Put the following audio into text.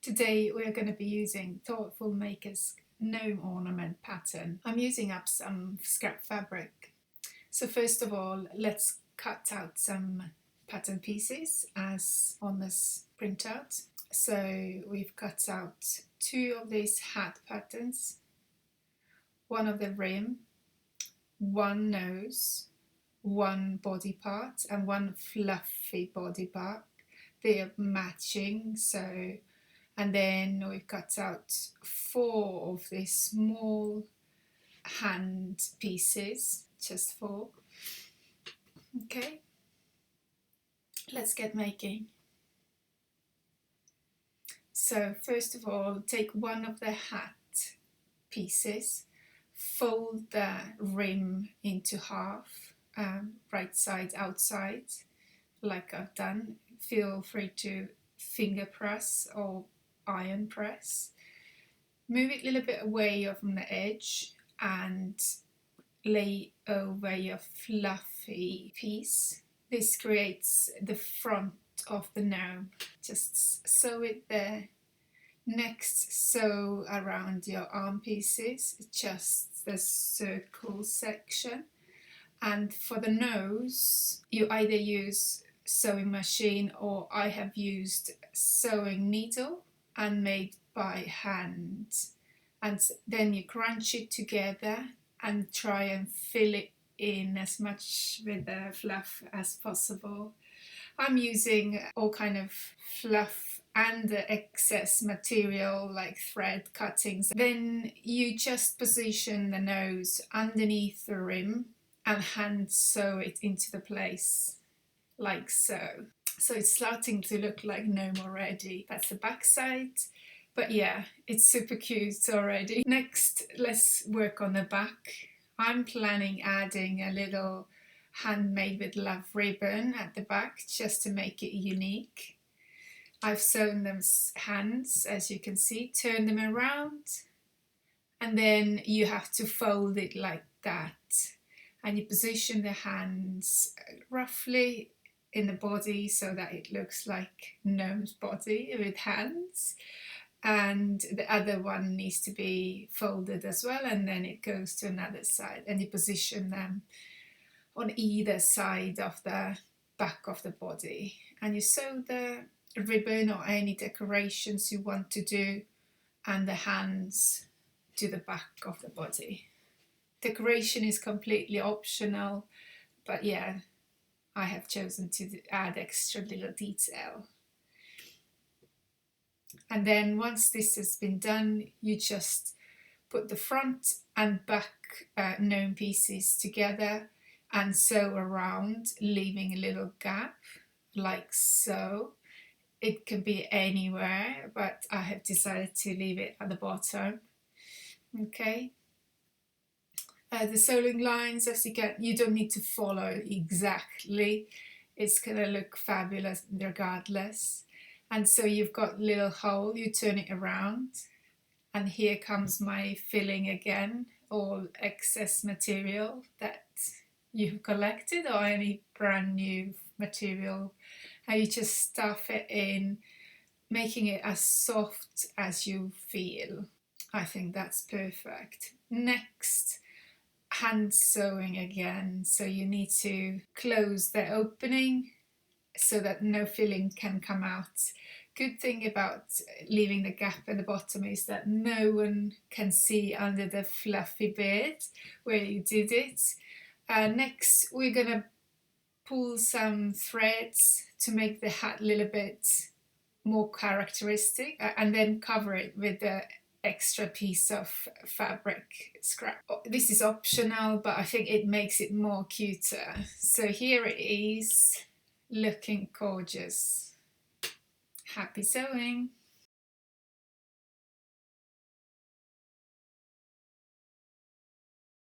Today we're going to be using Thoughtful Maker's Gnome Ornament pattern. I'm using up some scrap fabric. So first of all, let's cut out some pattern pieces as on this printout. So we've cut out 2 of these hat patterns, 1 of the rim, 1 nose, 1 body part and 1 fluffy body part. They are matching, so, and then we've cut out 4 of these small hand pieces, just 4. Okay, let's get making. So first of all, take 1 of the hat pieces, fold the rim into half, right side outside, like I've done. Feel free to finger press or iron press. Move it a little bit away from the edge and lay over your fluffy piece. This creates the front of the gnome. Just sew it there. Next, sew around your arm pieces, just the circle section. And for the nose, you either use sewing machine or I have used sewing needle and made by hand. And then you crunch it together and try and fill it in as much with the fluff as possible. I'm using all kind of fluff and the excess material like thread cuttings. Then you just position the nose underneath the rim and hand sew it into the place like so. So it's starting to look like gnome already. That's the back side. But yeah, it's super cute already. Next, let's work on the back. I'm planning adding a little handmade with love ribbon at the back just to make it unique. I've sewn them hands, as you can see, turn them around, and then you have to fold it like that. And you position the hands roughly in the body so that it looks like gnome's body with hands. And the other one needs to be folded as well, and then it goes to another side, and you position them on either side of the back of the body, and you sew the ribbon or any decorations you want to do and the hands to the back of the body. Decoration is completely optional, but yeah, I have chosen to add extra little detail. And then once this has been done, you just put the front and back gnome pieces together and sew around, leaving a little gap like so. It can be anywhere, but I have decided to leave it at the bottom. Okay. The sewing lines, as you don't need to follow exactly. It's gonna look fabulous regardless. And so you've got little hole, you turn it around, and here comes my filling again, all excess material that you've collected or any brand new material, and you just stuff it in, making it as soft as you feel. I think that's perfect. Next, hand sewing again, so you need to close the opening so that no filling can come out. Good thing about leaving the gap at the bottom is that no one can see under the fluffy bit where you did it. Next, we're gonna pull some threads to make the hat a little bit more characteristic, and then cover it with the extra piece of fabric scrap. This is optional, but I think it makes it more cuter. So here it is, looking gorgeous. Happy sewing!